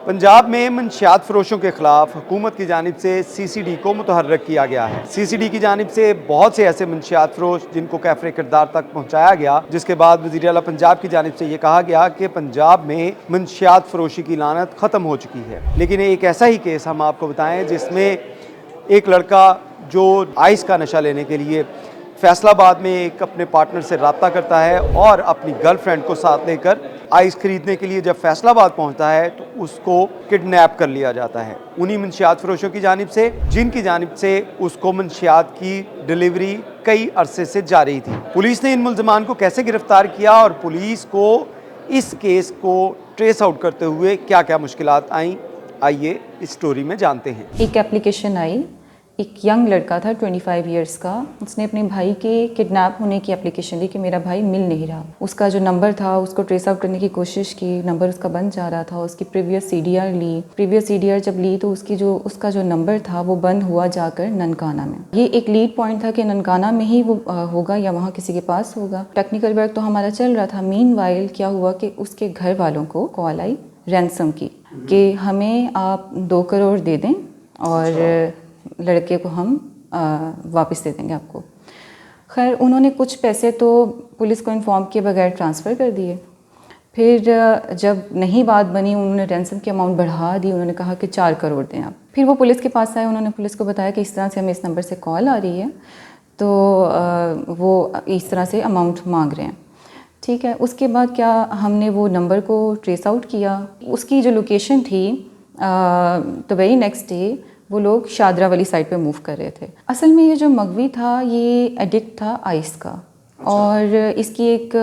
पंजाब में मंशियात फरोशों के खिलाफ हुकूमत की जानिब से CCD को मुतहर्रक किया गया है। CCD की जानिब से बहुत से ऐसे मंशियात फरोश जिनको कैफरे किरदार तक पहुँचाया गया, जिसके बाद वज़ीर आला पंजाब की जानिब से ये कहा गया कि पंजाब में मंशियात फरोशी की लानत ख़त्म हो चुकी है। लेकिन एक ऐसा ही केस हम आपको बताएं जिसमें एक लड़का जो आइस का नशा लेने के लिए फैसलाबाद में एक अपने पार्टनर से रब्ता करता है और अपनी गर्लफ्रेंड को साथ लेकर आइस खरीदने के लिए जब फैसलाबाद पहुंचता है तो उसको किडनैप कर लिया जाता है उन्हीं मंशियात फरोशों की जानिब से, जिनकी जानिब से उसको मंशियात की डिलीवरी कई अरसे से जारी थी। पुलिस ने इन मुल्ज़िमान को कैसे गिरफ्तार किया और पुलिस को इस केस को ट्रेस आउट करते हुए क्या क्या मुश्किलात आई, आइए इस स्टोरी में जानते हैं। एक एप्लीकेशन आई, एक यंग लड़का था 25 इयर्स का, उसने अपने भाई के किडनैप होने की एप्लीकेशन दी कि मेरा भाई मिल नहीं रहा। उसका जो नंबर था उसको ट्रेस आउट करने की कोशिश की, नंबर उसका बंद जा रहा था। उसकी प्रीवियस CDR जब ली तो उसका जो नंबर था वो बंद हुआ जाकर ननकाना में। ये एक लीड पॉइंट था कि ननकाना में ही वो होगा या वहाँ किसी के पास होगा। टेक्निकल वर्क तो हमारा चल रहा था। मीनवाइल क्या हुआ कि उसके घर वालों को कॉल आई रैंसम की कि हमें आप 2 करोड़ दे दें और लड़के को हम वापस दे देंगे आपको। खैर उन्होंने कुछ पैसे तो पुलिस को इन्फॉर्म किए बगैर ट्रांसफ़र कर दिए। फिर जब नहीं बात बनी उन्होंने रैंसम की अमाउंट बढ़ा दी। उन्होंने कहा कि 4 करोड़ दें आप। फिर वो पुलिस के पास आए, उन्होंने पुलिस को बताया कि इस तरह से हमें इस नंबर से कॉल आ रही है, तो वो इस तरह से अमाउंट मांग रहे हैं। ठीक है, उसके बाद क्या हमने वो नंबर को ट्रेस आउट किया। उसकी जो लोकेशन थी तो वेरी नेक्स्ट डे वो लोग शादरा वाली साइड पे मूव कर रहे थे। असल में ये जो मगवी था ये एडिक्ट था आइस का। और इसकी एक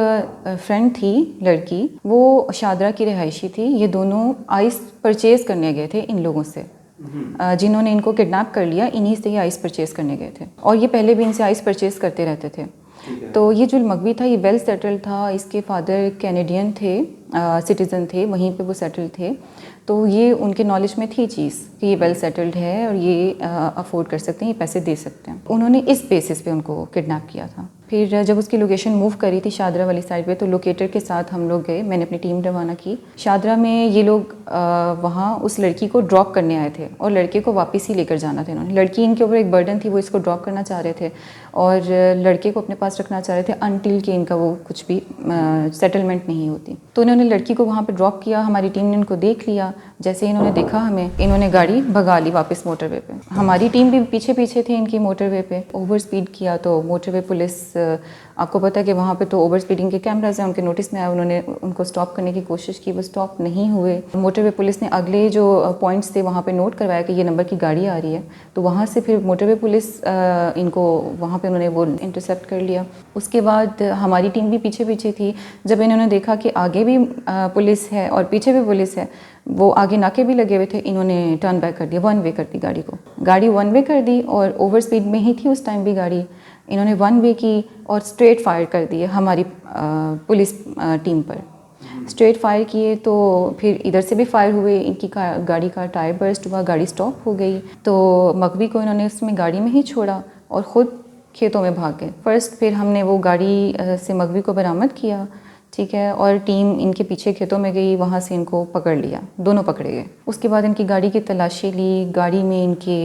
फ्रेंड थी लड़की, वो शादरा की रिहायशी थी। ये दोनों आइस परचेज़ करने गए थे इन लोगों से, जिन्होंने इनको किडनैप कर लिया। इन्हीं से ये आइस परचेज़ करने गए थे और ये पहले भी इनसे आइस परचेज़ करते रहते थे। तो ये जो मगवी था ये वेल सेटल्ड था। इसके फादर कैनेडियन थे, सिटीज़न थे, वहीं पे वो सेटल्ड थे। तो ये उनके नॉलेज में थी चीज़ कि ये वेल सेटल्ड है और ये अफोर्ड कर सकते हैं, ये पैसे दे सकते हैं। उन्होंने इस बेसिस पे उनको किडनैप किया था। फिर जब उसकी लोकेशन मूव करी थी शादरा वाली साइड पे, तो लोकेटर के साथ हम लोग गए। मैंने अपनी टीम रवाना की शादरा में। ये लोग वहाँ उस लड़की को ड्रॉप करने आए थे और लड़के को वापस ही लेकर जाना था इन्होंने। लड़की इनके ऊपर एक बर्डन थी, वो इसको ड्रॉप करना चाह रहे थे और लड़के को अपने पास रखना चाह रहे थे अनटिल कि इनका वो कुछ भी सेटलमेंट नहीं होती। तो इन्होंने लड़की को वहाँ पर ड्रॉप किया। हमारी टीम ने इनको देख लिया। जैसे इन्होंने देखा हमें, इन्होंने गाड़ी भगा ली वापस मोटरवे पे। हमारी टीम भी पीछे पीछे थी इनकी मोटरवे पे। ओवर स्पीड किया तो मोटरवे पुलिस, आपको पता है कि वहाँ पे तो ओवर स्पीडिंग के कैमराज हैं, उनके नोटिस में आया। उन्होंने उनको स्टॉप करने की कोशिश की, वो स्टॉप नहीं हुए। मोटरवे पुलिस ने अगले जो पॉइंट्स थे वहाँ पे नोट करवाया कि ये नंबर की गाड़ी आ रही है। तो वहाँ से फिर मोटरवे पुलिस इनको वहाँ पे उन्होंने वो इंटरसेप्ट कर लिया। उसके बाद हमारी टीम भी पीछे पीछे थी। जब इन्होंने देखा कि आगे भी पुलिस है और पीछे भी पुलिस है, वो आगे नाके भी लगे हुए थे, इन्होंने टर्न बैक कर दिया, 1 वे कर दी गाड़ी को। गाड़ी 1 वे कर दी और ओवर स्पीड में ही थी उस टाइम भी गाड़ी। इन्होंने 1 वे की और स्ट्रेट फायर कर दिए हमारी पुलिस टीम पर। स्ट्रेट फायर किए तो फिर इधर से भी फायर हुए। इनकी गाड़ी का टायर बर्स्ट हुआ, गाड़ी स्टॉप हो गई। तो मगवी को इन्होंने उसमें गाड़ी में ही छोड़ा और ख़ुद खेतों में भाग गए। फर्स्ट फिर हमने वो गाड़ी से मगवी को बरामद किया, ठीक है, और टीम इनके पीछे खेतों में गई, वहाँ से इनको पकड़ लिया, दोनों पकड़े गए। उसके बाद इनकी गाड़ी की तलाशी ली। गाड़ी में इनके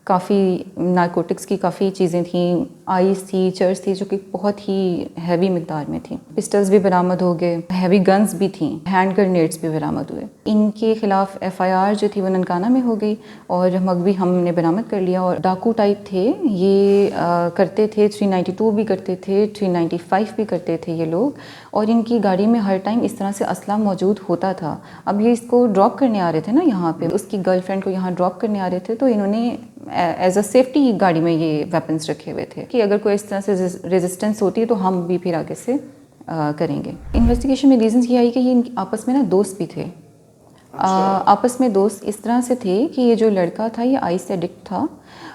काफ़ी नारकोटिक्स की काफ़ी चीज़ें थीं, आइस थी, चर्च थी, जो कि बहुत ही हैवी मिकदार में थी। पिस्टल्स भी बरामद हो गए, हैवी गन्स भी थीं, हैंड ग्रेनेड्स भी बरामद हुए। इनके खिलाफ FIR जो थी वो ननकाना में हो गई और मगवी हमने बरामद कर लिया। और डाकू टाइप थे ये, करते थे 392 भी करते थे, 395 भी करते थे ये लोग। और इनकी गाड़ी में हर टाइम इस तरह से असला मौजूद होता था। अब ये इसको ड्रॉप करने आ रहे थे ना यहाँ पे, उसकी गर्लफ्रेंड को यहाँ ड्रॉप करने आ रहे थे, तो इन्होंने एज अ सेफ्टी गाड़ी में ये वेपन्स रखे हुए थे कि अगर कोई इस तरह से रेजिस्टेंस होती है तो हम भी फिर आगे से करेंगे। इन्वेस्टिगेशन में रीजंस ये आई कि ये आपस में ना दोस्त भी थे। आपस में दोस्त इस तरह से थे कि ये जो लड़का था ये आइस एडिक्ट था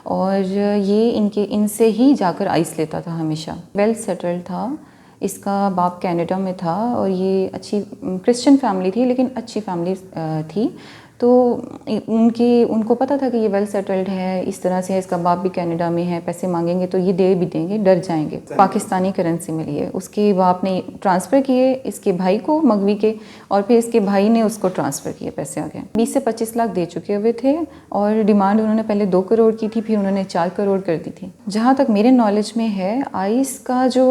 और ये इनसे ही जाकर आइस लेता था हमेशा। वेल सेटल्ड था, इसका बाप कनाडा में था और ये अच्छी क्रिश्चियन फैमिली थी, लेकिन अच्छी फैमिली थी। तो उनको पता था कि ये वेल सेटल्ड है, इस तरह से है, इसका बाप भी कनाडा में है, पैसे मांगेंगे तो ये दे भी देंगे, डर जाएंगे। पाकिस्तानी करेंसी मिली है, उसके बाप ने ट्रांसफ़र किए इसके भाई को मगवी के, और फिर इसके भाई ने उसको ट्रांसफ़र किए पैसे आगे। 20 से 25 लाख दे चुके हुए थे और डिमांड उन्होंने पहले 2 करोड़ की थी, फिर उन्होंने 4 करोड़ कर दी थी। जहाँ तक मेरे नॉलेज में है, आइस का जो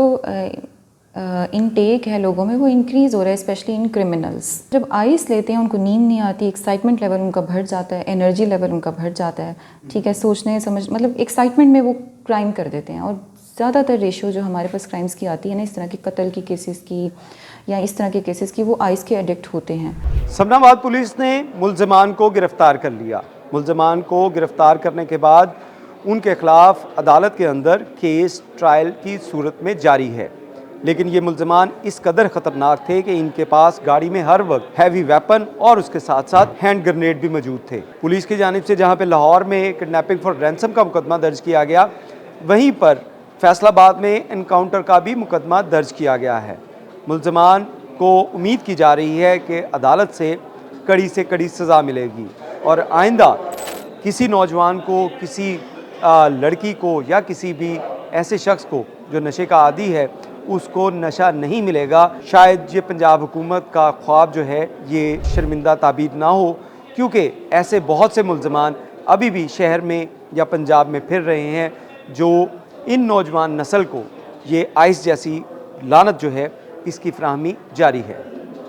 इनटेक है लोगों में वो इंक्रीज़ हो रहा है, स्पेशली इन क्रिमिनल्स। जब आइस लेते हैं उनको नींद नहीं आती, एक्साइटमेंट लेवल उनका बढ़ जाता है, एनर्जी लेवल उनका बढ़ जाता है, ठीक है, सोचने समझ मतलब एक्साइटमेंट में वो क्राइम कर देते हैं। और ज़्यादातर रेशो जो हमारे पास क्राइम्स की आती है ना, इस तरह के कत्ल की केसेस की या इस तरह के केसेस की, वो आइस के एडिक्ट होते हैं। समनाबाद पुलिस ने मुलजमान को गिरफ्तार कर लिया। मुलजमान को गिरफ्तार करने के बाद उनके खिलाफ अदालत के अंदर केस ट्रायल की सूरत में जारी है। लेकिन ये मुलजमान इस कदर ख़तरनाक थे कि इनके पास गाड़ी में हर वक्त हैवी वेपन और उसके साथ साथ हैंड ग्रेनेड भी मौजूद थे। पुलिस की जानिब से जहाँ पे लाहौर में किडनैपिंग फॉर रैंसम का मुकदमा दर्ज किया गया, वहीं पर फैसलाबाद में एनकाउंटर का भी मुकदमा दर्ज किया गया है। मुलजमान को उम्मीद की जा रही है कि अदालत से कड़ी सज़ा मिलेगी और आइंदा किसी नौजवान को, किसी लड़की को या किसी भी ऐसे शख्स को जो नशे का आदी है उसको नशा नहीं मिलेगा। शायद ये पंजाब हुकूमत का ख्वाब जो है ये शर्मिंदा ताबीर ना हो, क्योंकि ऐसे बहुत से मुलजमान अभी भी शहर में या पंजाब में फिर रहे हैं जो इन नौजवान नस्ल को ये आइस जैसी लानत जो है इसकी फराहमी जारी है।